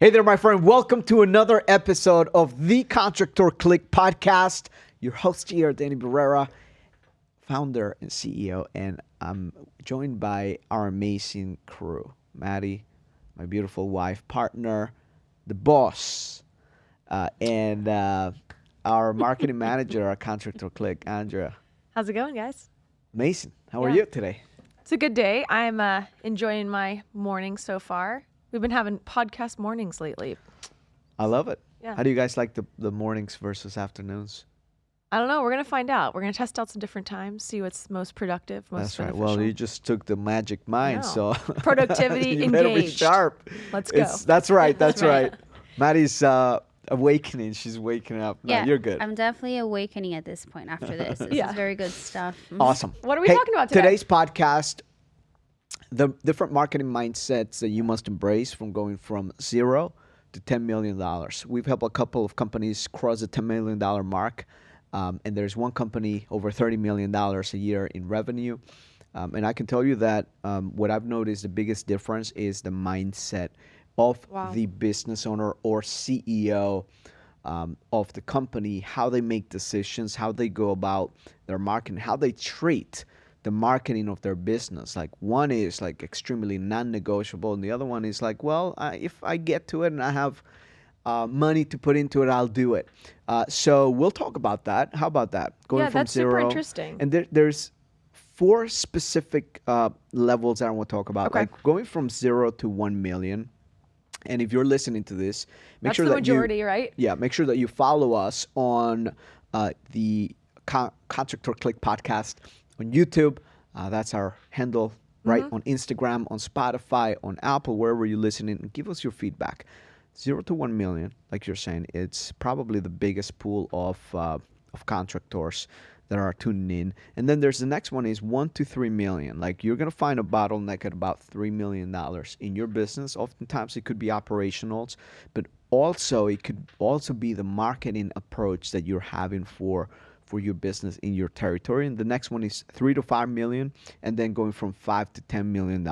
Hey there, my friend. Welcome to another episode of the Contractor Click podcast. Your host here, Danny Barrera, founder and CEO, and I'm joined by our amazing crew. Maddie, my beautiful wife, partner, the boss, and our marketing manager, our Contractor Click, Andrea. How's it going, guys? Amazing. How are Yeah. you today? It's a good day. I'm enjoying my morning so far. We've been having podcast mornings lately. I love it. Yeah. How do you guys like the mornings versus afternoons? I don't know. We're going to find out. We're going to test out some different times, see what's most productive, most That's right. beneficial. Well, you just took the magic mind, Yeah. so Productivity you better be engaged. sharp. Let's go. That's right. That's Right. right. Maddie's awakening. She's waking up. No, Yeah, you're good. I'm definitely awakening at this point after this. This Yeah. is very good stuff. Awesome. What are we talking about today? Today's podcast, the different marketing mindsets that you must embrace from going from $0 to $10 million. We've helped a couple of companies cross the $10 million mark. And there's one company over $30 million a year in revenue. And I can tell you that what I've noticed the biggest difference is the mindset of Wow. the business owner or CEO of the company, how they make decisions, how they go about their marketing, how they treat the marketing of their business. Like one is like extremely non-negotiable, and the other one is like, well, if I get to it and I have money to put into it, I'll do it. So we'll talk about that. How about that? Going Yeah, from that's super zero. interesting. And there's four specific levels that I want to talk about. Okay. Like going from 0 to 1 million. And if you're listening to this, make That's sure the that majority, right? Yeah, make sure that you follow us on the Contractor Click podcast on YouTube. That's our handle, right? On Instagram, on Spotify, on Apple, wherever you're listening, and give us your feedback. 0 to 1 million, like you're saying, it's probably the biggest pool of contractors that are tuning in. And then there's the next one is 1 to 3 million. Like you're going to find a bottleneck at about $3 million in your business. Oftentimes it could be operationals, but also it could also be the marketing approach that you're having for your business in your territory. And the next one is 3 to 5 million, and then going from 5 to $10 million.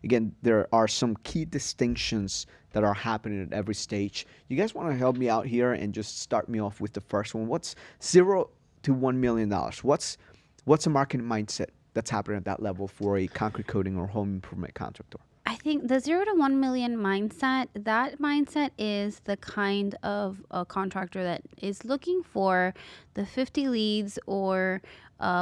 Again, there are some key distinctions that are happening at every stage. You guys want to help me out here and just start me off with the first one. What's 0 to $1 million? What's a marketing mindset that's happening at that level for a concrete coating or home improvement contractor? I think the 0 to 1 million mindset, that mindset is the kind of a contractor that is looking for the 50 leads or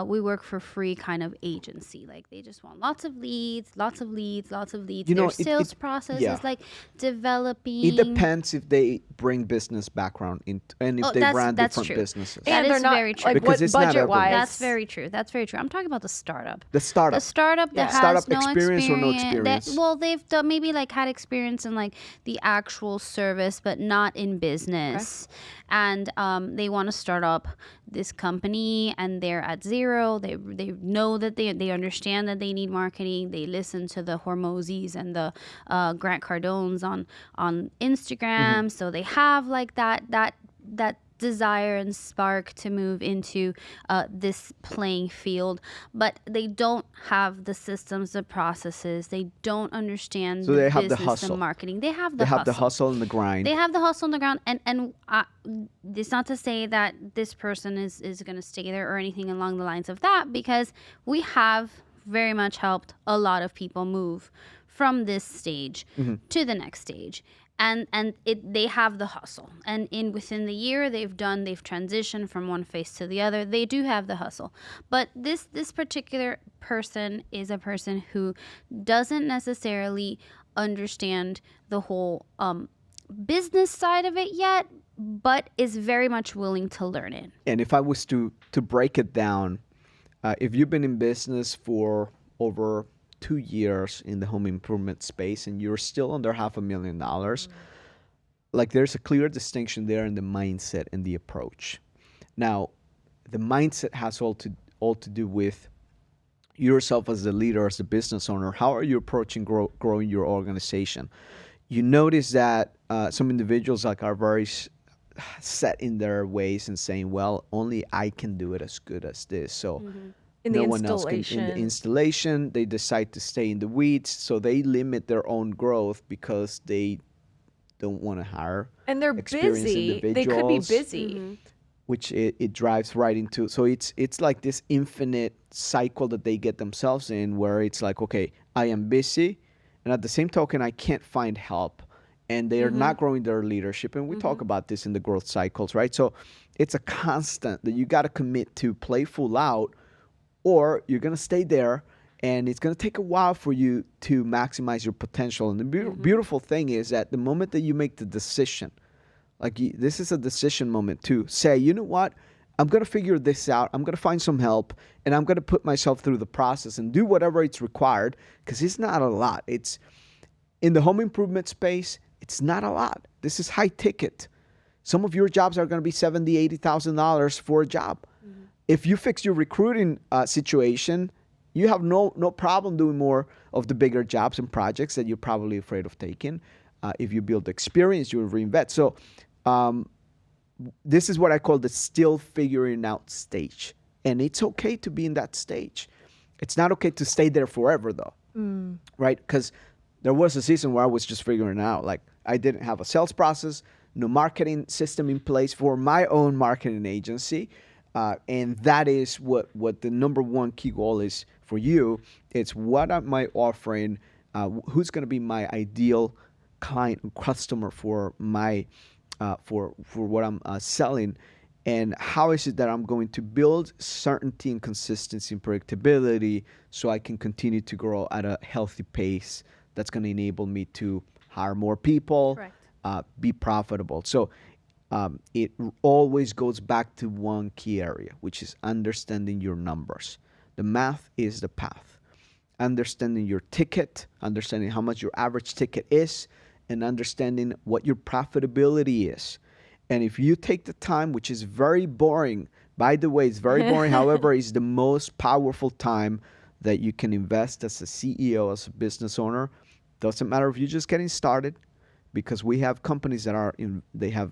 we work for free kind of agency. Like they just want lots of leads, lots of leads, lots of leads. You know, Their sales process yeah. is like developing. It depends if they bring business background and if they brand that's different true. businesses. That And they're is not, very true. like, Because what it's not budget-wise? everyone. That's very true. That's very true. I'm talking about the startup. The startup. The startup that Yeah. has Startup no experience or no experience? well, they've done maybe like had experience in like the actual service, but not in business. And they want to start up this company, and they're at 0. They know that they understand that they need marketing. They listen to the Hormozis and the Grant Cardones on Instagram, so they have like that desire and spark to move into this playing field, but they don't have the systems, the processes. They don't understand So the they have the business hustle. and marketing. They have the They have hustle. the hustle and the grind. They have the hustle on the ground, and it's not to say that this person is going to stay there or anything along the lines of that, because we have very much helped a lot of people move from this stage to the next stage. And they have the hustle, and within the year they've transitioned from one phase to the other. They do have the hustle, but this particular person is a person who doesn't necessarily understand the whole business side of it yet, but is very much willing to learn it. And if I was to break it down, if you've been in business for over 2 years in the home improvement space and you're still under $500,000, like there's a clear distinction there in the mindset and the approach. Now, the mindset has all to do with yourself as the leader, as the business owner. How are you approaching growing your organization? You notice that some individuals like are very set in their ways and saying, well, only I can do it as good as this. So In the no one else can. In installation. the installation, they decide to stay in the weeds, so they limit their own growth because they don't want to hire And they're experienced busy. They could be individuals, busy. which it drives right into. So it's like this infinite cycle that they get themselves in, where it's like, okay, I am busy, and at the same token, I can't find help, and they are not growing their leadership. And we talk about this in the growth cycles, right? So it's a constant that you got to commit to play full out, or you're going to stay there, and it's going to take a while for you to maximize your potential. And the beautiful thing is that the moment that you make the decision, like this is a decision moment to say, you know what, I'm going to figure this out, I'm going to find some help, and I'm going to put myself through the process and do whatever it's required, because it's not a lot. It's in the home improvement space, it's not a lot. This is high ticket. Some of your jobs are going to be $70,000, $80,000 for a job. If you fix your recruiting situation, you have no problem doing more of the bigger jobs and projects that you're probably afraid of taking. If you build experience, you'll reinvest. So this is what I call the still figuring out stage. And it's okay to be in that stage. It's not okay to stay there forever, though, right? Because there was a season where I was just figuring it out. Like, I didn't have a sales process, no marketing system in place for my own marketing agency. And that is what the number one key goal is for you. It's what am I offering? Who's going to be my ideal client and customer for my for what I'm selling, and how is it that I'm going to build certainty and consistency and predictability so I can continue to grow at a healthy pace that's going to enable me to hire more people, Correct. Be profitable. So it always goes back to one key area, which is understanding your numbers. The math is the path. Understanding your ticket, understanding how much your average ticket is, and understanding what your profitability is. And if you take the time, which is very boring, by the way, it's very boring, however, it's the most powerful time that you can invest as a CEO, as a business owner. Doesn't matter if you're just getting started, because we have companies that are they have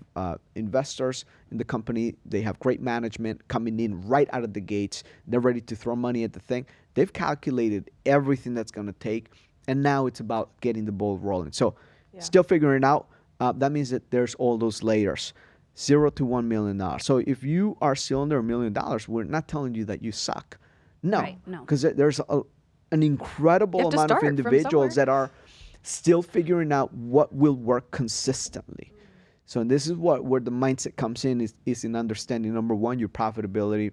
investors in the company. They have great management coming in right out of the gates. They're ready to throw money at the thing. They've calculated everything that's going to take, and now it's about getting the ball rolling. So still figuring it out. That means that there's all those layers, $0 to $1 million. So if you are still under $1 million, we're not telling you that you suck. No, Right, no. because there's an incredible to amount of start from individuals somewhere. that are still figuring out what will work consistently. So this is where the mindset comes in, is in understanding, number one, your profitability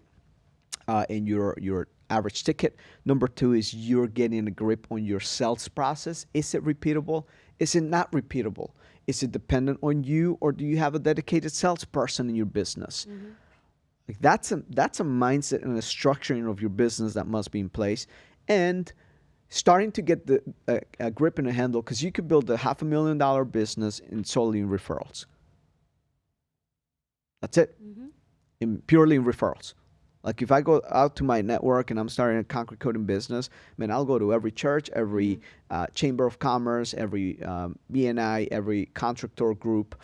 and your average ticket. Number two is you're getting a grip on your sales process. Is it repeatable? Is it not repeatable? Is it dependent on you, or do you have a dedicated salesperson in your business? Like that's a mindset and a structuring of your business that must be in place, and starting to get a grip and a handle, because you could build a $500,000 business solely in referrals. That's it, purely in referrals. Like if I go out to my network and I'm starting a concrete coating business, man, I'll go to every church, every chamber of commerce, every BNI, every contractor group,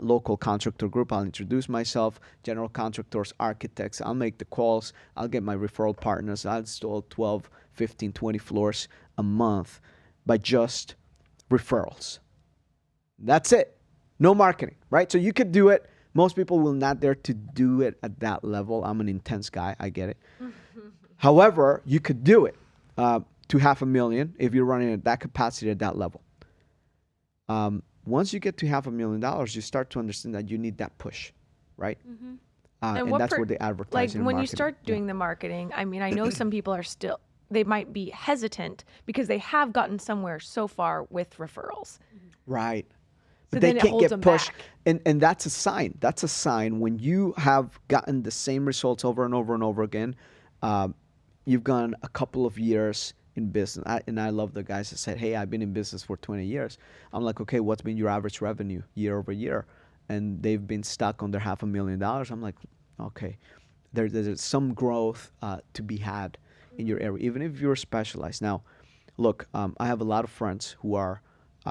local contractor group. I'll introduce myself, general contractors, architects. I'll make the calls. I'll get my referral partners. I'll install 12, 15, 20 floors a month by just referrals. That's it. No marketing, right? So you could do it. Most people will not dare to do it at that level. I'm an intense guy. I get it. However, you could do it to $500,000 if you're running at that capacity at that level. Once you get to $500,000, you start to understand that you need that push, right? And that's where the advertising like and when you marketing- start doing the marketing, I mean, I know some people are still, they might be hesitant because they have gotten somewhere so far with referrals. Right. So But they then it can't holds get them pushed. back. And that's a sign. That's a sign when you have gotten the same results over and over and over again. You've gone a couple of years in business. And I love the guys that said, hey, I've been in business for 20 years. I'm like, okay, what's been your average revenue year over year? And they've been stuck under $500,000. I'm like, okay, there's some growth to be had in your area, even if you're specialized. Now, look, I have a lot of friends who are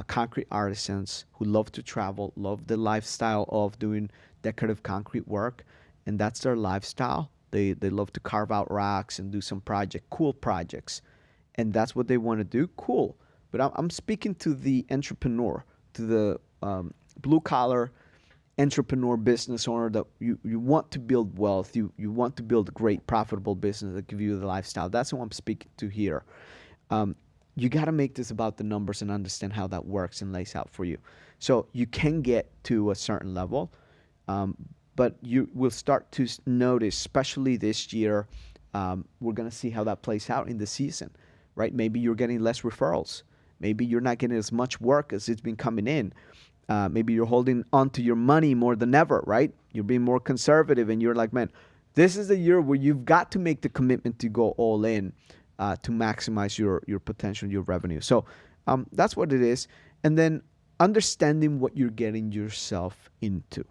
concrete artisans who love to travel, love the lifestyle of doing decorative concrete work, and that's their lifestyle. They love to carve out racks and do some cool projects, and that's what they want to do. Cool. But I'm speaking to the entrepreneur, to the blue collar entrepreneur, business owner, that you want to build wealth, you want to build a great profitable business that give you the lifestyle. That's what I'm speaking to here. You got to make this about the numbers and understand how that works and lays out for you. So you can get to a certain level, but you will start to notice, especially this year, we're going to see how that plays out in the season, right? Maybe you're getting less referrals. Maybe you're not getting as much work as it's been coming in. Maybe you're holding on to your money more than ever, right? You're being more conservative, and you're like, man, this is the year where you've got to make the commitment to go all in to maximize your potential, your revenue. So that's what it is. And then understanding what you're getting yourself into,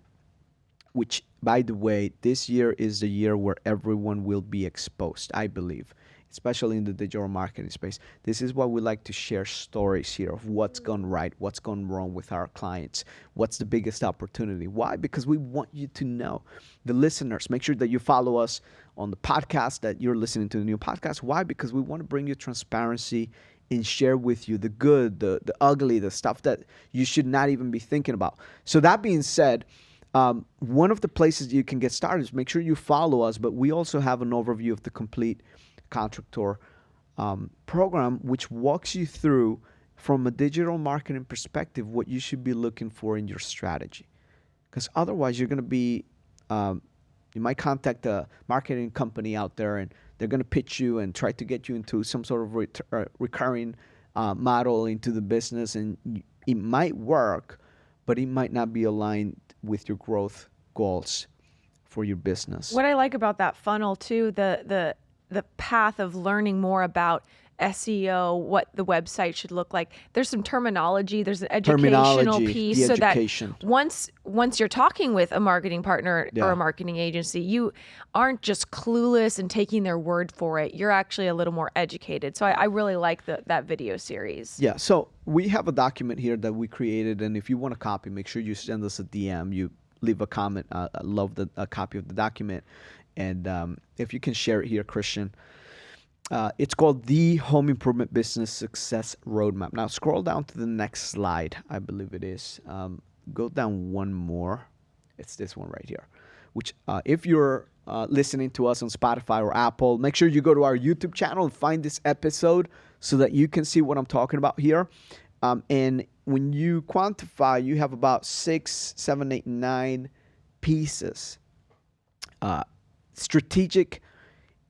which, by the way, this year is the year where everyone will be exposed, I believe, especially in the digital marketing space. This is why we like to share stories here of what's gone right, what's gone wrong with our clients, what's the biggest opportunity. Why? Because we want you to know. The listeners, make sure that you follow us on the podcast, that you're listening to the new podcast. Why? Because we want to bring you transparency and share with you the good, the ugly, the stuff that you should not even be thinking about. So that being said, one of the places you can get started is make sure you follow us, but we also have an overview of the complete Contractor program, which walks you through, from a digital marketing perspective, what you should be looking for in your strategy. Because otherwise, you're going to be, you might contact a marketing company out there, and they're going to pitch you and try to get you into some sort of recurring model into the business, and it might work, but it might not be aligned with your growth goals for your business. What I like about that funnel too, the path of learning more about SEO, what the website should look like. There's some terminology, there's an educational piece, so that once you're talking with a marketing partner or a marketing agency, you aren't just clueless and taking their word for it. You're actually a little more educated. So I really like that video series. Yeah, so we have a document here that we created, and if you want a copy, make sure you send us a DM, you leave a comment. I love a copy of the document. And if you can share it here, Christian. It's called The Home Improvement Business Success Roadmap. Now, scroll down to the next slide, I believe it is. Go down one more. It's this one right here, which if you're listening to us on Spotify or Apple, make sure you go to our YouTube channel and find this episode so that you can see what I'm talking about here. And when you quantify, you have about 6, 7, 8, 9 pieces. Strategic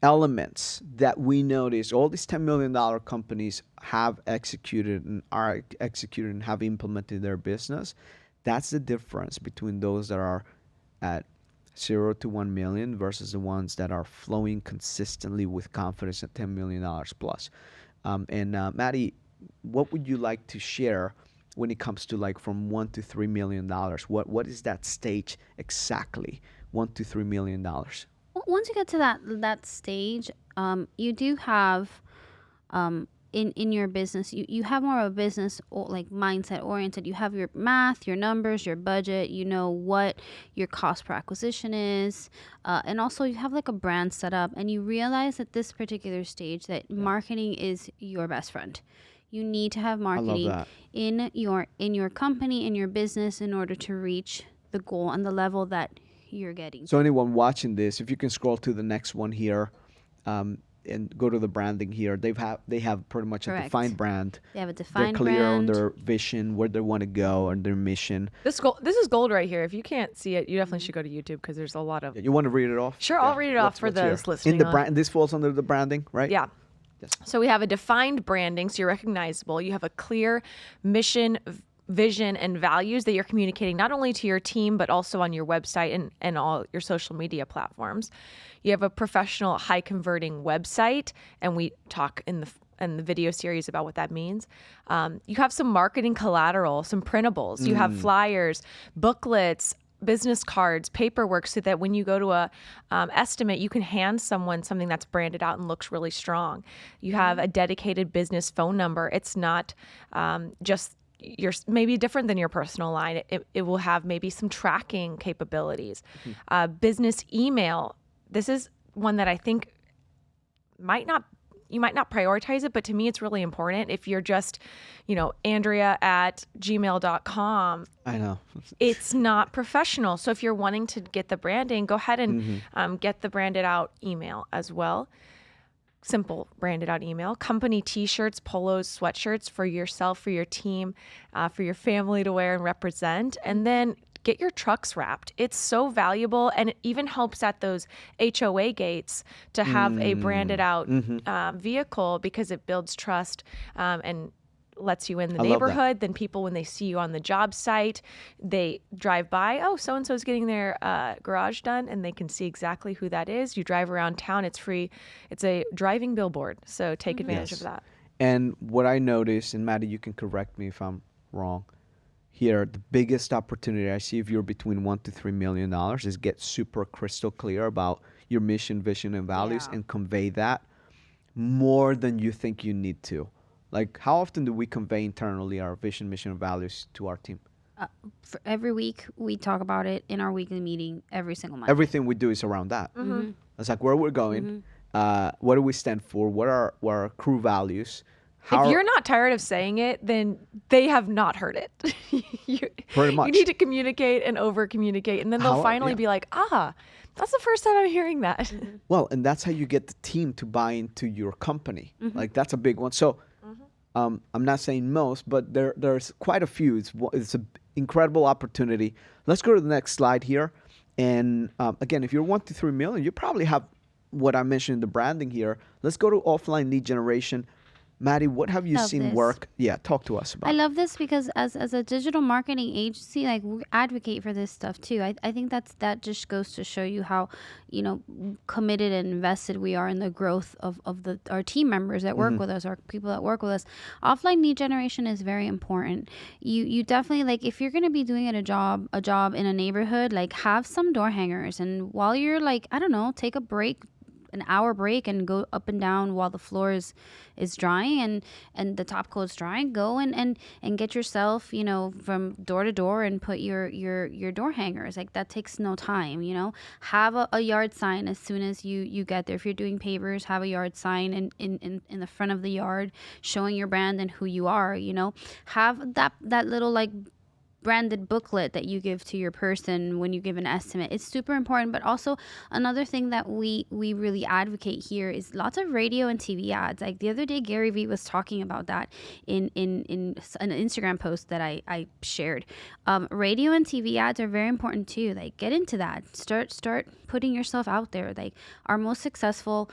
elements that we notice all these $10 million companies have executed and are executed and have implemented their business. That's the difference between those that are at 0 to 1 million versus the ones that are flowing consistently with confidence at $10 million plus. Maddie, what would you like to share when it comes to like from $1 to $3 million? What is that stage exactly? $1 to $3 million. Once you get to that stage, you do have in your business, you have more of a business like mindset oriented. You have your math, your numbers, your budget. You know what your cost per acquisition is, and also you have like a brand set up. And you realize at this particular stage that marketing is your best friend. You need to have marketing in your company, in your business, in order to reach the goal and the level that you're getting. So anyone watching this, if you can scroll to the next one here, and go to the branding here, they have pretty much a defined brand. They have a defined brand. They're clear on their vision, where they want to go, and their mission. This is gold right here. If you can't see it, you definitely should go to YouTube, because there's a lot of. You want to read it off? Sure, I'll read it off for those listening. In the brand, this falls under the branding, right? Yeah. Yes. So we have a defined branding, so you're recognizable. You have a clear mission, vision, and values that you're communicating not only to your team, but also on your website and all your social media platforms. You have a professional, high converting website, and we talk in the video series about what that means. You have some marketing collateral, some printables. You have flyers, booklets, business cards, paperwork, so that when you go to a estimate, you can hand someone something that's branded out and looks really strong. You have a dedicated business phone number. It's not just maybe different than your personal line. It will have maybe some tracking capabilities. Business email. This is one that I think might not you might not prioritize it, but to me, it's really important. If you're just, Andrea@gmail.com, I know. it's not professional. So if you're wanting to get the branding, go ahead and get the branded out email as well. Simple branded out email. Company t-shirts, polos, sweatshirts for yourself, for your team, for your family to wear and represent. And then get your trucks wrapped. It's so valuable, and it even helps at those HOA gates to have a branded out vehicle, because it builds trust and lets you in the neighborhood. Then people, when they see you on the job site, they drive by, oh, so-and-so is getting their garage done, and they can see exactly who that is. You drive around town, it's free. It's a driving billboard, so take advantage of that. And what I noticed, and Maddie, you can correct me if I'm wrong here, the biggest opportunity I see if you're between $1 to $3 million is get super crystal clear about your mission, vision, and values, and convey that more than you think you need to. Like, how often do we convey internally our vision, mission, and values to our team? For every week, we talk about it in our weekly meeting every single month. Everything we do is around that. It's like where we're going, what do we stand for, what are our crew values. If you're not tired of saying it, then they have not heard it. Pretty much. You need to communicate and over-communicate, and then they'll finally be like, that's the first time I'm hearing that. Well, and that's how you get the team to buy into your company. Like, that's a big one. So I'm not saying most, but there's quite a few. It's an incredible opportunity. Let's go to the next slide here. And again, if you're 1 to 3 million, you probably have what I mentioned in the branding here. Let's go to offline lead generation. Maddie, what have you seen work? Yeah, talk to us about it. I love this because as a digital marketing agency, like, we advocate for this stuff too. I think that just goes to show you how, committed and invested we are in the growth of our team members that work with us, our people that work with us. Offline lead generation is very important. You definitely, like, if you're going to be doing a job in a neighborhood, like, have some door hangers, and while you're, like, I don't know, take a break, an hour break, and go up and down while the floor is drying and the top coat's drying. Go and get yourself, from door to door and put your door hangers. Like, that takes no time. Have a yard sign as soon as you get there. If you're doing pavers, have a yard sign in the front of the yard showing your brand and who you are. Have that little, like, branded booklet that you give to your person when you give an estimate. It's super important. But also, another thing that we really advocate here is lots of radio and TV ads. Like, the other day, Gary Vee was talking about that in an Instagram post that I shared. Radio and TV ads are very important too. Like, get into that. Start putting yourself out there. Like, our most successful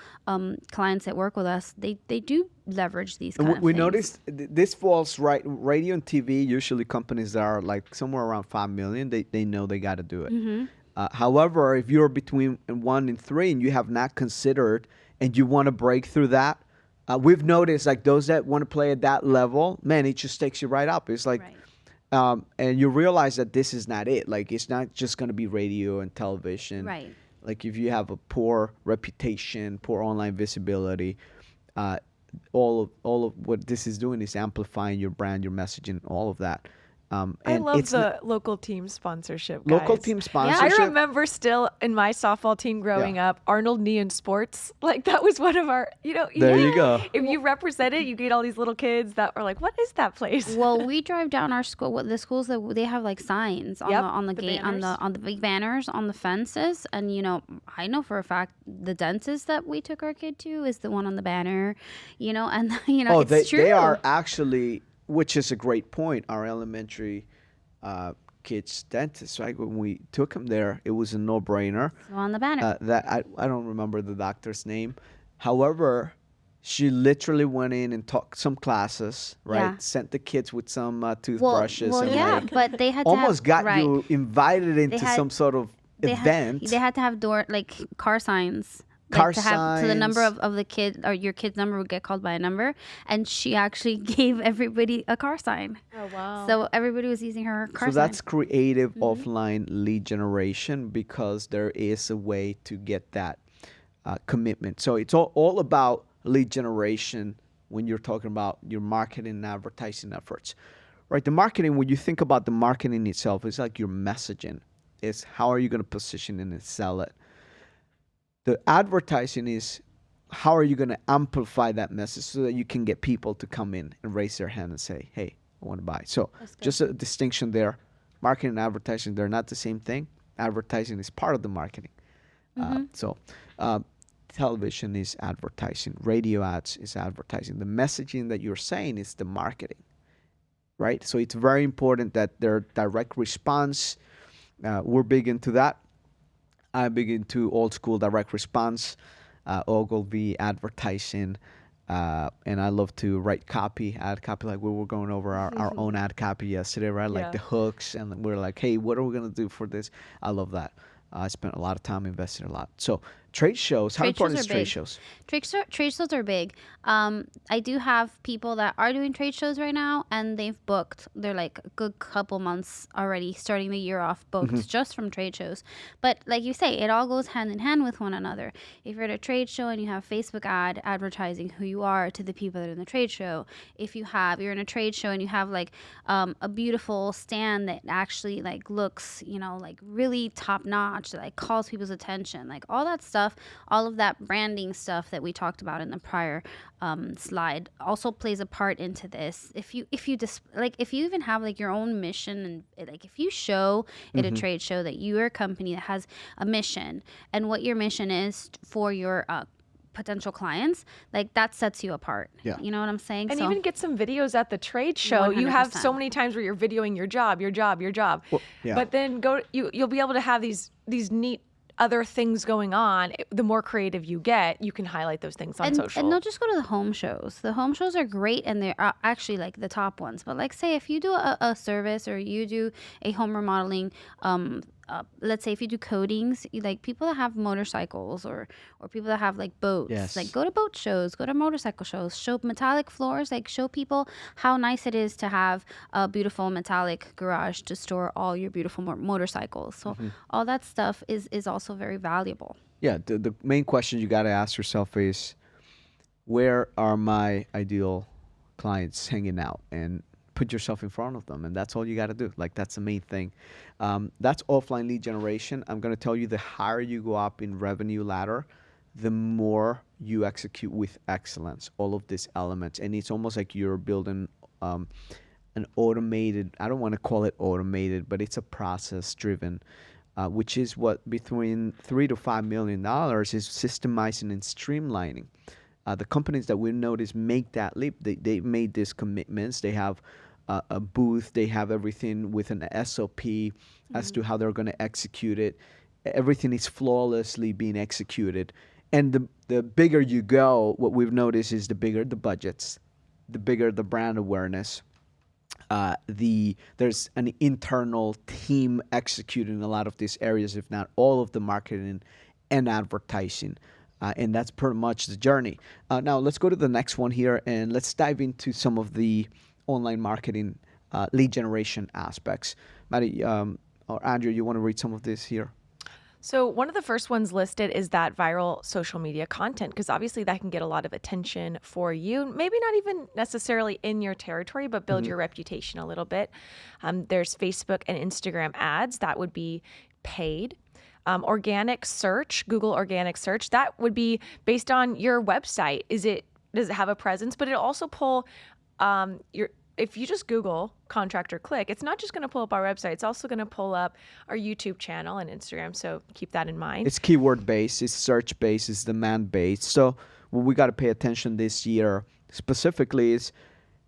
clients that work with us, they do leverage these kind of we things. noticed this falls right. Radio and TV, usually companies that are like somewhere around 5 million, they know they got to do it. However, if you're between 1 and 3 and you have not considered and you want to break through that, we've noticed, like, those that want to play at that level, man, it just takes you right up. It's like, and you realize that this is not it. Like, it's not just going to be radio and television. Right. Like, if you have a poor reputation, poor online visibility, all of what this is doing is amplifying your brand, your messaging, all of that. And I love the local team sponsorship, guys. Local team sponsorship. I remember still in my softball team growing up, Arnold Neon Sports. Like, that was one of our, There you go. If you represent it, you get all these little kids that were like, what is that place? Well, we drive down our school. The schools that they have, like, signs on the gate, banners. on the big banners on the fences. And I know for a fact the dentist that we took our kid to is the one on the banner. And it's true. They are actually, which is a great point, our elementary kids' dentist, right? When we took him there, it was a no-brainer. On the banner. That I don't remember the doctor's name. However, she literally went in and taught some classes, right? Yeah. Sent the kids with some toothbrushes. Well, and yeah, like, but they had to almost got right. you invited into some sort of event. They had to have car signs. Car to have, so the number signs. of the kid, or your kid's number, would get called by a number, and she actually gave everybody a car sign. Oh, wow. So everybody was using her car sign. So that's creative offline lead generation, because there is a way to get that commitment. So it's all about lead generation when you're talking about your marketing and advertising efforts, right? The marketing, when you think about the marketing itself, it's like your messaging. It's how are you going to position it and sell it. The advertising is how are you going to amplify that message so that you can get people to come in and raise their hand and say, hey, I want to buy. So That's good. just a distinction there. Marketing and advertising, they're not the same thing. Advertising is part of the marketing. So television is advertising. Radio ads is advertising. The messaging that you're saying is the marketing, right? So it's very important that their direct response, we're big into that. I'm big into old school direct response, Ogilvy advertising, and I love to write copy, ad copy. Like we were going over our own ad copy yesterday, right? Like Yeah. the hooks, and we're like, hey, what are we gonna do for this? I love that. I spent a lot of time investing a lot. So trade shows, how Trade shows important are is trade big. shows? Trade shows are big. I do have people that are doing trade shows right now, and they've booked. They're like a good couple months already, starting the year off booked just from trade shows. But like you say, it all goes hand in hand with one another. If you're at a trade show and you have Facebook ad advertising who you are to the people that are in the trade show, if you're in a trade show and you have like a beautiful stand that actually like looks, like really top notch, that like calls people's attention, like all that stuff, all of that branding stuff that we talked about in the prior slide also plays a part into this. If you even have like your own mission, and like if you show at a trade show that you're a company that has a mission, and what your mission is for your potential clients, like that sets you apart. Yeah. You know what I'm saying? And So even get some videos at the trade show. You have so 100%. many times where you're videoing your job. Well, yeah. But then you'll be able to have these neat other things going on. The more creative you get, you can highlight those things on social. And don't just go to the home shows. The home shows are great, and they're actually like the top ones. But like, say if you do a service, or you do a home remodeling, let's say if you do coatings, like people that have motorcycles, or people that have like boats, Yes. like go to boat shows, go to motorcycle shows, show metallic floors, like show people how nice it is to have a beautiful metallic garage to store all your beautiful motorcycles. So all that stuff is also very valuable. Yeah, the main question you got to ask yourself is, where are my ideal clients hanging out? And put yourself in front of them, and that's all you got to do. Like, that's the main thing. That's offline lead generation. I'm going to tell you, the higher you go up in revenue ladder, the more you execute with excellence all of these elements. And it's almost like you're building an automated, I don't want to call it automated, but it's a process driven, which is what between $3 to $5 million is systemizing and streamlining. The companies that we notice make that leap, they made these commitments. They have a booth, they have everything with an SOP as to how they're going to execute it. Everything is flawlessly being executed. And the bigger you go, what we've noticed is the bigger the budgets, the bigger the brand awareness. There's an internal team executing a lot of these areas, if not all of the marketing and advertising. And that's pretty much the journey. Now let's go to the next one here, and let's dive into some of the online marketing lead generation aspects. Maddie or Andrew, you want to read some of this here? So one of the first ones listed is that viral social media content, because obviously that can get a lot of attention for you. Maybe not even necessarily in your territory, but build your reputation a little bit. There's Facebook and Instagram ads that would be paid. Organic search, Google organic search, that would be based on your website. Does it have a presence? But it'll also pull if you just Google contractor click, it's not just going to pull up our website. It's also going to pull up our YouTube channel and Instagram. So keep that in mind. It's keyword based, it's search based, it's demand based. So what we got to pay attention this year specifically is,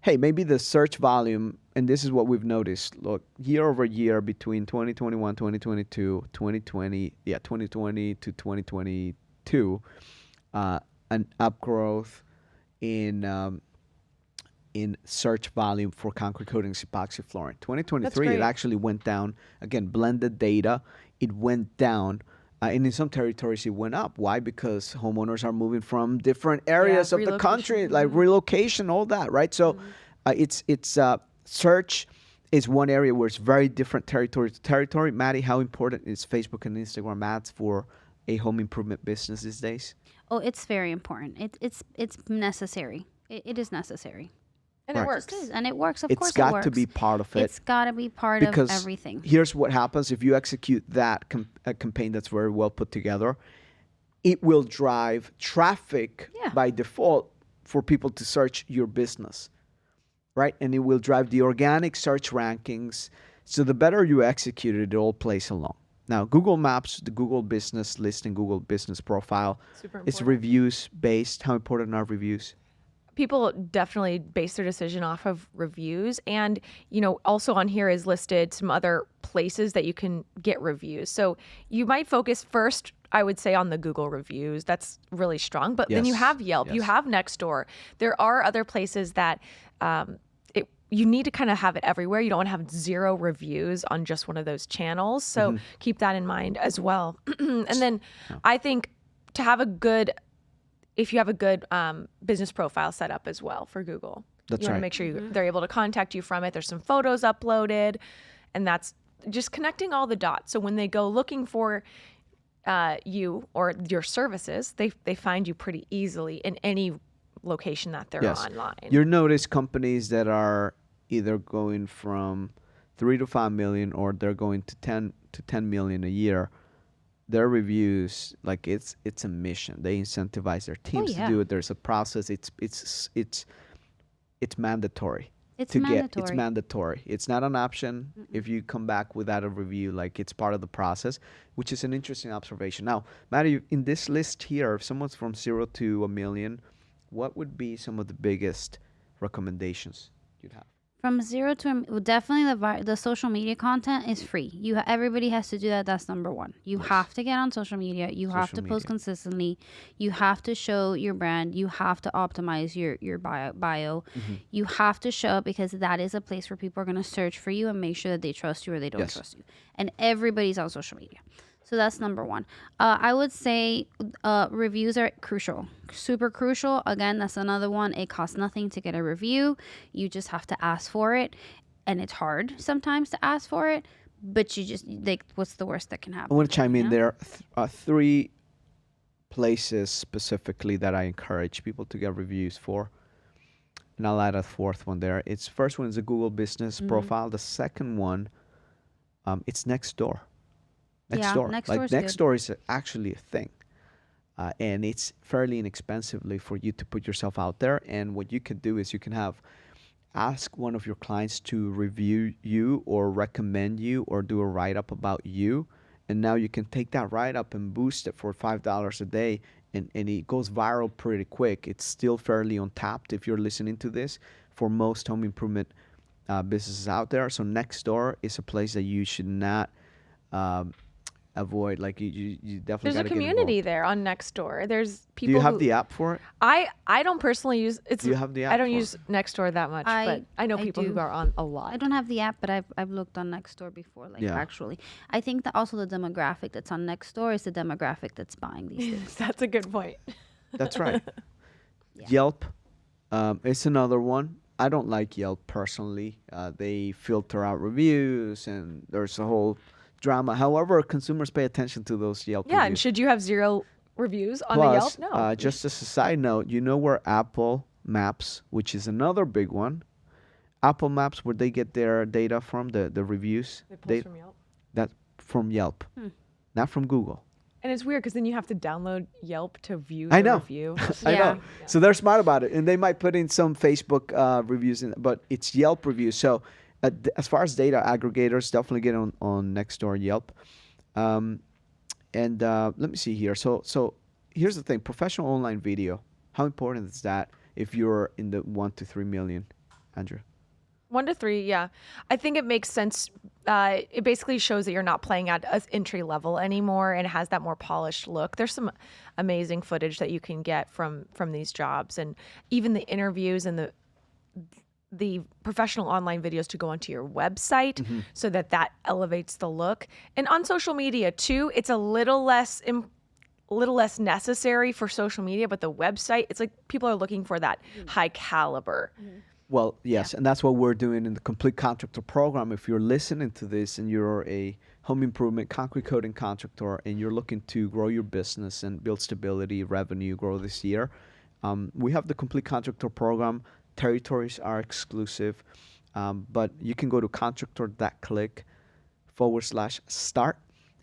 hey, maybe the search volume, and this is what we've noticed. Look, year over year between 2021, 2022, 2020 to 2022, an upgrowth in search volume for concrete coatings, epoxy flooring. 2023, it great. actually went down. Again, blended data, it went down. And in some territories, it went up. Why? Because homeowners are moving from different areas of the country, relocation. like relocation, all that, right? So it's search is one area where it's very different territory to territory. Maddie, how important is Facebook and Instagram ads for a home improvement business these days? Oh, it's very important. It's necessary. It is necessary. And Right. it works. It is, and it works. Of It's course, got it works. to be part of it. It's got to be part Because of everything. here's what happens if you execute that campaign that's very well put together. it will drive traffic Yeah. by default for people to search your business, right? And it will drive the organic search rankings. So the better you execute it, it all plays along. Now, Google Maps, the Google Business List and Google Business Profile, Super it's important. reviews based. How important are reviews? People definitely base their decision off of reviews, and also on here is listed some other places that you can get reviews. So you might focus first, I would say, on the Google reviews. That's really strong, but then you Yes. have Yelp, you Yes. have Nextdoor. There are other places that you need to kind of have it everywhere. You don't want to have 0 reviews on just one of those channels, so keep that in mind as well. And then I think to have a good if you have a good business profile set up as well for Google. That's you want right. to make sure they're able to contact you from it. There's some photos uploaded, and that's just connecting all the dots. So when they go looking for you or your services, they find you pretty easily in any location that they're Yes. online. You'll notice companies that are either going from 3 to 5 million or they're going to 10 million a year. Their reviews, like it's a mission. They incentivize their teams yeah. to do it. There's a process. It's mandatory. It's It's mandatory. mandatory. It's not an option. If you come back without a review, like it's part of the process, which is an interesting observation. Now, Maddie, in this list here, if someone's from 0 to 1 million, what would be some of the biggest recommendations you'd have? From 0 to well, definitely the social media content is free. Everybody has to do that. That's number one. You have to get on social media. You have to Social post media. consistently. You have to show your brand. You have to optimize your bio. You have to show up because that is a place where people are going to search for you and make sure that they trust you or they don't Yes. trust you. And everybody's on social media. So that's number one. I would say reviews are crucial, super crucial. Again, that's another one. It costs nothing to get a review. You just have to ask for it. And it's hard sometimes to ask for it, but you just, what's the worst that can happen? I want to chime in Yeah. there. 3 places specifically that I encourage people to get reviews for. And I'll add a 4th one there. It's first one is a Google Business Profile. The second one, it's Nextdoor. Yeah, Nextdoor. Nextdoor Like is good. Nextdoor is actually a thing. And it's fairly inexpensively for you to put yourself out there. And what you can do is you can ask one of your clients to review you or recommend you or do a write-up about you. And now you can take that write-up and boost it for $5 a day. And it goes viral pretty quick. It's still fairly untapped if you're listening to this for most home improvement businesses out there. So Nextdoor is a place that you should not avoid. Like you definitely There's a got to community get involved. there on Nextdoor. There's people. Do you have who, the app for it? I don't personally use it's. Do you have the app I don't for use Nextdoor that much, but I know people do. who are on a lot. I don't have the app, but I've looked on Nextdoor before. Like Yeah. actually, I think that also the demographic that's on Nextdoor is the demographic that's buying these things. That's a good point. That's right. Yeah. Yelp, it's another one. I don't like Yelp personally. They filter out reviews, and there's a whole drama. However, consumers pay attention to those Yelp Yeah, and reviews. should you have 0 reviews on Plus, the Yelp? No. just as a side note, you know where Apple Maps, which is another big one, Apple Maps, where they get their data from, the reviews, They post from Yelp. that from Yelp, not from Google. And it's weird because then you have to download Yelp to view I the know. review. I Yeah. know. So they're smart about it, and they might put in some Facebook reviews, but it's Yelp reviews. So as far as data aggregators, definitely get on Nextdoor, Yelp. And let me see here. So here's the thing: professional online video. How important is that if you're in the 1 to 3 million, Andrew? 1 to 3, yeah. I think it makes sense. It basically shows that you're not playing at an entry level anymore, and it has that more polished look. There's some amazing footage that you can get from these jobs, and even the interviews and the professional online videos to go onto your website, so that elevates the look. And on social media too, it's a little less necessary for social media, but the website, it's like people are looking for that high caliber. Well, yes, and that's what we're doing in the Complete Contractor program. If you're listening to this and you're a home improvement concrete coating contractor and you're looking to grow your business and build stability, revenue, grow this year, we have the Complete Contractor program. Territories are exclusive, but you can go to contractor.click/start,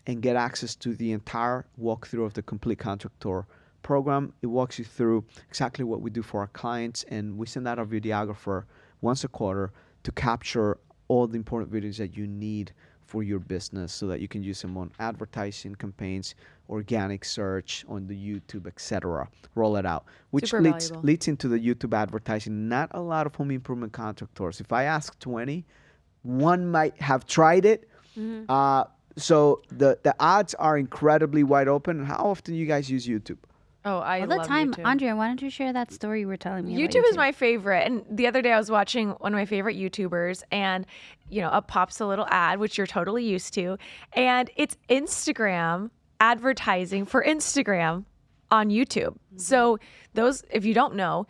and get access to the entire walkthrough of the Complete Contractor program. It walks you through exactly what we do for our clients, and we send out our videographer once a quarter to capture all the important videos that you need for your business so that you can use them on advertising campaigns, organic search, on the YouTube, etc. Roll it out, which Super valuable. leads into the YouTube advertising. Not a lot of home improvement contractors. If I ask 20, one might have tried it. So the odds are incredibly wide open. How often do you guys use YouTube? Oh, I All the love time. YouTube. Andrea, why don't you share that story you were telling me about YouTube is my favorite. And the other day I was watching one of my favorite YouTubers, and up pops a little ad, which you're totally used to. And it's Instagram advertising for Instagram on YouTube. So those, if you don't know,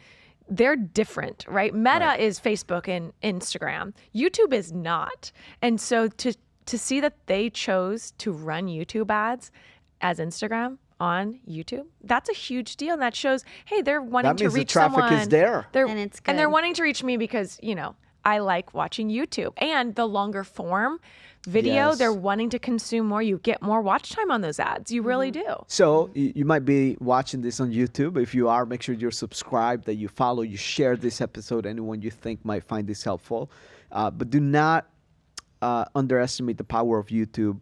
they're different, right? Meta is Facebook and Instagram. YouTube is not. And so to see that they chose to run YouTube ads as Instagram on YouTube, that's a huge deal. And that shows, hey, they're wanting That to means the reach traffic someone. is there. And it's And they're good. wanting to reach me because, I like watching YouTube. And the longer form video, Yes. they're wanting to consume more. You get more watch time on those ads. You really do. So you might be watching this on YouTube. If you are, make sure you're subscribed, that you follow, you share this episode, anyone you think might find this helpful. But do not underestimate the power of YouTube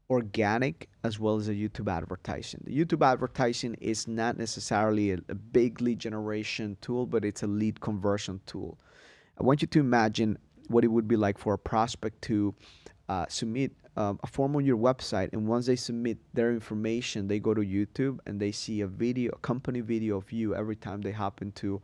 organic as well as a YouTube advertising. The YouTube advertising is not necessarily a big lead generation tool, but it's a lead conversion tool. I want you to imagine what it would be like for a prospect to submit a form on your website, and once they submit their information, they go to YouTube and they see a video, a company video of you every time they hop into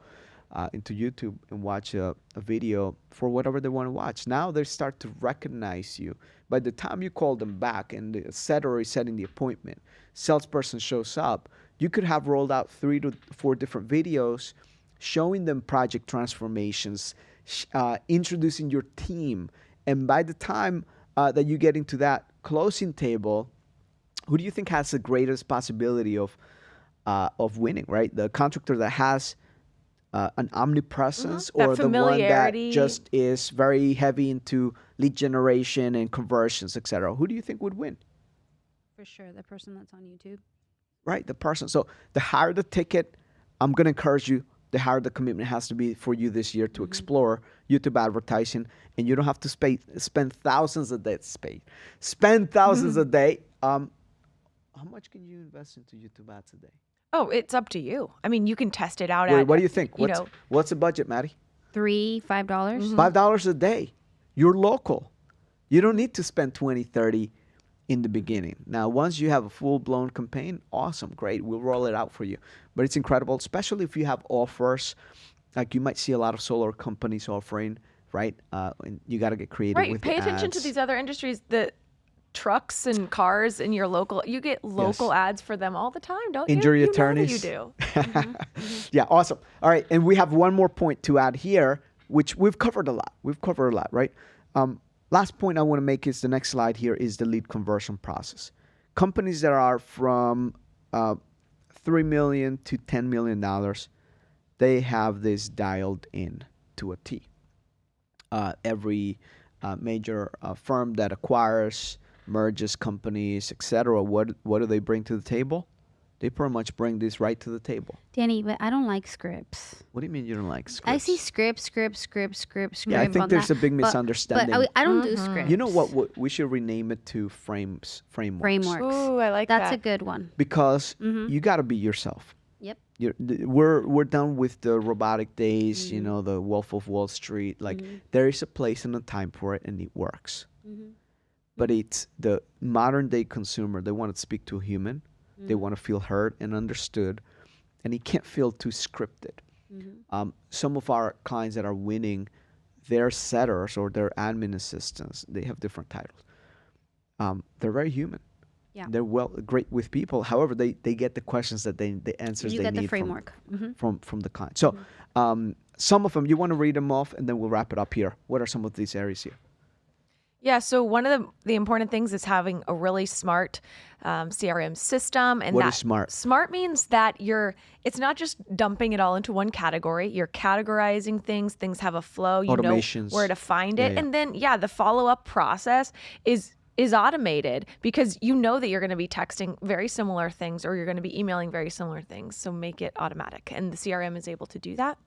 YouTube and watch a video for whatever they want to watch. Now they start to recognize you. By the time you call them back and the setter is setting the appointment, salesperson shows up, you could have rolled out 3 to 4 different videos showing them project transformations, introducing your team. And by the time that you get into that closing table, who do you think has the greatest possibility of winning, right? The contractor that has an omnipresence, That or the one that familiarity. just is very heavy into lead generation and conversions, etc. Who do you think would win? For sure, the person that's on YouTube. Right, the person. So the higher the ticket, I'm going to encourage you, the higher the commitment has to be for you this year to explore YouTube advertising. And you don't have to spend thousands a day. Spend thousands a day. How much can you invest into YouTube ads a day? Oh, it's up to you. I mean, you can test it out. What do you think? You know, What's the budget, Maddie? $3, $5. $5 a day. You're local. You don't need to spend 20, 30 in the beginning. Now, once you have a full-blown campaign, awesome, great. We'll roll it out for you. But it's incredible, especially if you have offers. Like you might see a lot of solar companies offering, right? And you got to get creative right. with Pay the attention to ads. these other industries. The trucks and cars in your local, you get local ads for them all the time, don't you? Injury You know that attorneys. you do. Yeah, awesome. All right, and we have one more point to add here, which we've covered a lot. Right? Last point I want to make is the next slide here is the lead conversion process. Companies that are from $3 million to $10 million, they have this dialed in to a T. Every major firm that acquires, merges companies, etc., what do they bring to the table? They pretty much bring this right to the table. Danny, but I don't like scripts. What do you mean you don't like scripts? I see script. Yeah, I think on there's that, a big but- misunderstanding. But I don't do scripts. You know what? We should rename it to frameworks. Frameworks. Ooh, I like That's that. a good one. Because you got to be yourself. Yep. We're done with the robotic days, the Wolf of Wall Street. Like there is a place and a time for it, and it works. But it's the modern day consumer. They want to speak to a human. They want to feel heard and understood, and it can't feel too scripted. Some of our clients that are winning, their setters or their admin assistants, they have different titles. They're very human. Yeah. They're great with people. However, they get the questions that the answers You they get the need framework. from the client. So some of them, you want to read them off, and then we'll wrap it up here. What are some of these areas here? Yeah, so one of the important things is having a really smart CRM system. And What that is smart? Smart means that it's not just dumping it all into one category. You're categorizing things have a flow, you know Automations. where to find it. Yeah. And then, the follow-up process is is automated because you know that you're going to be texting very similar things or you're going to be emailing very similar things. So make it automatic. And the CRM is able to do that.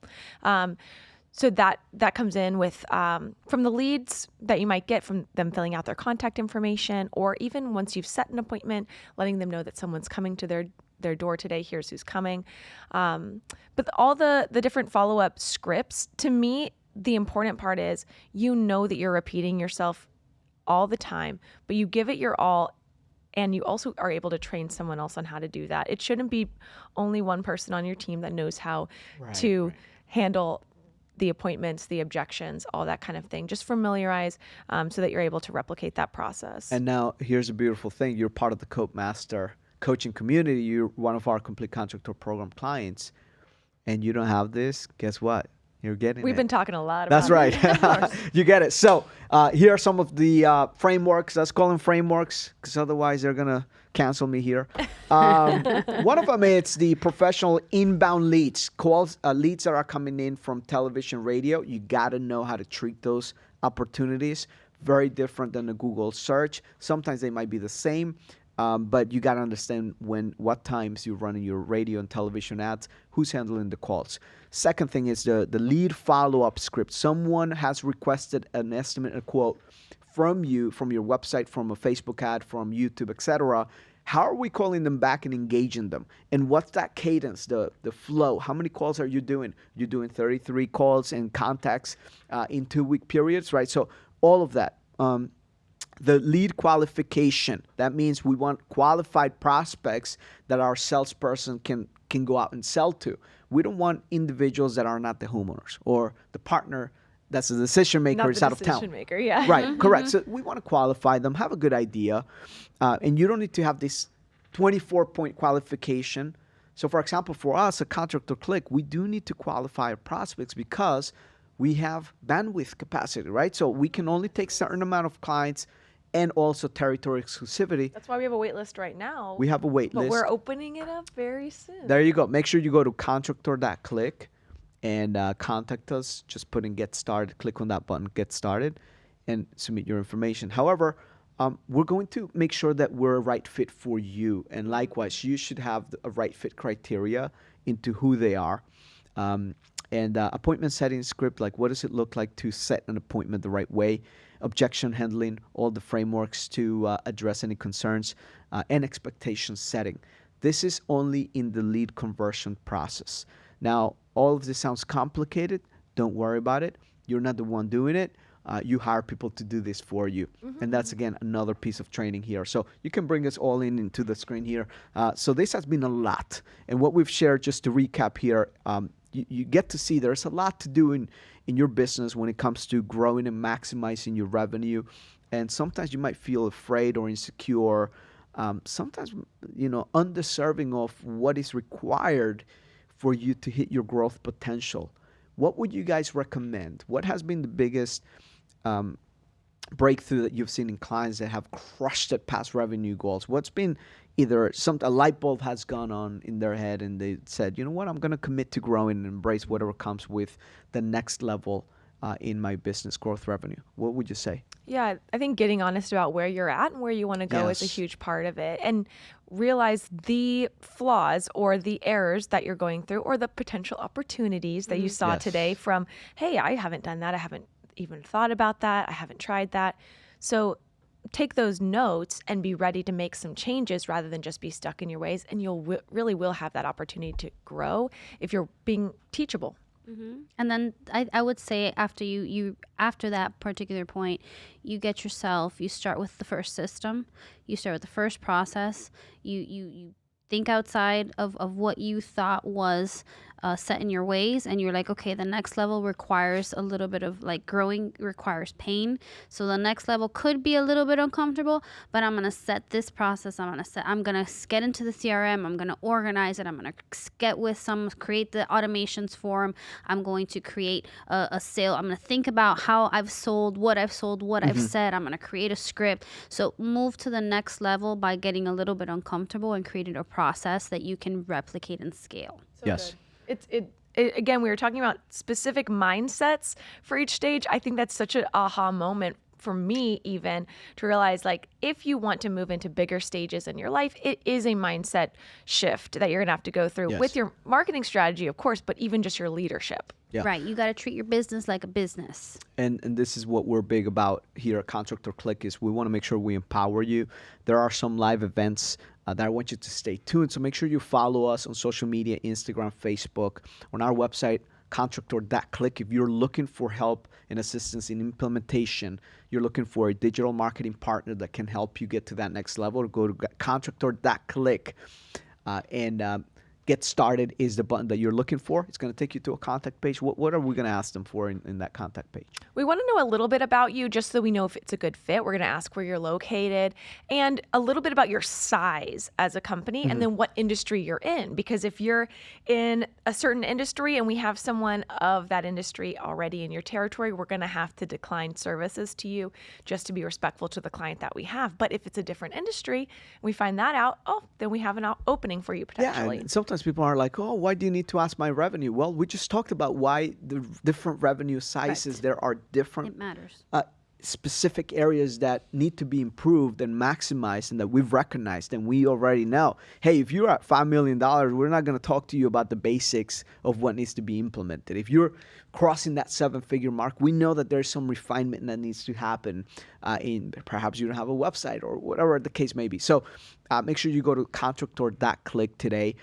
So that comes in with from the leads that you might get from them filling out their contact information, or even once you've set an appointment, letting them know that someone's coming to their door today. Here's who's coming. But all the different follow-up scripts, to me, the important part is you know that you're repeating yourself all the time, but you give it your all. And you also are able to train someone else on how to do that. It shouldn't be only one person on your team that knows how to handle the appointments, the objections, all that kind of thing. Just familiarize so that you're able to replicate that process. And now here's a beautiful thing. You're part of the Copemaster coaching community. You're one of our Complete Contractor Program clients. And you don't have this, guess what? You're getting We've it. been talking a lot about That's right. You get it. So here are some of the frameworks. Let's call them frameworks because otherwise they're going to cancel me here. One of them is the professional inbound leads. Calls, leads that are coming in from television, radio. You got to know how to treat those opportunities. Very different than a Google search. Sometimes they might be the same. But you got to understand what times you're running your radio and television ads, who's handling the calls. Second thing is the lead follow-up script. Someone has requested an estimate, a quote from you, from your website, from a Facebook ad, from YouTube, etc. How are we calling them back and engaging them? And what's that cadence, the flow? How many calls are you doing? You're doing 33 calls and contacts in 2-week periods, right? So all of that. The lead qualification, that means we want qualified prospects that our salesperson can go out and sell to. We don't want individuals that are not the homeowners or the partner that's the decision maker is out of town. Decision maker, yeah. Right, correct. So we want to qualify them, have a good idea, and you don't need to have this 24-point qualification. So for example, for us, a Contractor Click, we do need to qualify our prospects because we have bandwidth capacity, right? So we can only take certain amount of clients and also territory exclusivity. That's why we have a wait list right now. We have a wait list. But we're opening it up very soon. There you go. Make sure you go to contractor.click and contact us. Just put in get started. Click on that button, get started, and submit your information. However, we're going to make sure that we're a right fit for you. And likewise, you should have a right fit criteria into who they are. And appointment setting script, like what does it look like to set an appointment the right way? Objection handling, all the frameworks to address any concerns, and expectation setting. This is only in the lead conversion process. Now, all of this sounds complicated. Don't worry about it. You're not the one doing it. You hire people to do this for you. Mm-hmm. And that's, again, another piece of training here. So you can bring us all into the screen here. So this has been a lot. And what we've shared, just to recap here, you get to see there's a lot to do in your business when it comes to growing and maximizing your revenue. And sometimes you might feel afraid or insecure, sometimes, undeserving of what is required for you to hit your growth potential. What would you guys recommend? What has been the biggest breakthrough that you've seen in clients that have crushed it past revenue goals? What's been either a light bulb has gone on in their head and they said, you know what, I'm going to commit to growing and embrace whatever comes with the next level in my business growth revenue? What would you say? Yeah, I think getting honest about where you're at and where you want to go is a huge part of it. And realize the flaws or the errors that you're going through or the potential opportunities that you saw today from, hey, I haven't done that. I haven't even thought about that. I haven't tried that. So take those notes and be ready to make some changes rather than just be stuck in your ways. And you'll really will have that opportunity to grow if you're being teachable. Mm-hmm. And then I would say after after that particular point, you start with the first system, you start with the first process, you think outside of what you thought was set in your ways, and you're like, okay, the next level requires a little bit of growing, requires pain. So the next level could be a little bit uncomfortable, but I'm gonna set this process. I'm gonna get into the CRM. I'm gonna organize it. I'm gonna create the automations for them. I'm going to create a sale. I'm gonna think about how I've sold, what I've said. I'm gonna create a script. So move to the next level by getting a little bit uncomfortable and creating a process that you can replicate and scale. Yes. It again, we were talking about specific mindsets for each stage. I think that's such an aha moment for me even to realize, like, if you want to move into bigger stages in your life, it is a mindset shift that you're gonna have to go through Yes. with your marketing strategy, of course, but even just your leadership. Yeah. Right. You got to treat your business like a business. And this is what we're big about here at Contractor Click is we want to make sure we empower you. There are some live events that I want you to stay tuned. So make sure you follow us on social media, Instagram, Facebook, on our website, contractor.click. If you're looking for help and assistance in implementation, you're looking for a digital marketing partner that can help you get to that next level, go to contractor.click and get started is the button that you're looking for. It's going to take you to a contact page. What are we going to ask them for in that contact page? We want to know a little bit about you just so we know if it's a good fit. We're going to ask where you're located and a little bit about your size as a company and then what industry you're in. Because if you're in a certain industry and we have someone of that industry already in your territory, we're going to have to decline services to you just to be respectful to the client that we have. But if it's a different industry, we find that out, then we have an opening for you potentially. Yeah, and sometimes people are like, oh, why do you need to ask my revenue? Well, we just talked about why the different revenue sizes, Right. there are different It matters. specific areas that need to be improved and maximized and that we've recognized and we already know. Hey, if you're at $5 million, we're not going to talk to you about the basics of what needs to be implemented. If you're crossing that 7-figure mark, we know that there's some refinement that needs to happen in perhaps you don't have a website or whatever the case may be. So make sure you go to contractor.click today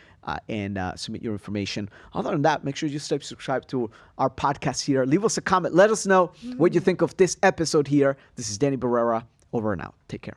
and submit your information. Other than that, make sure you stay subscribed to our podcast here. Leave us a comment. Let us know what you think of this episode here. This is Danny Barrera. Over and out. Take care.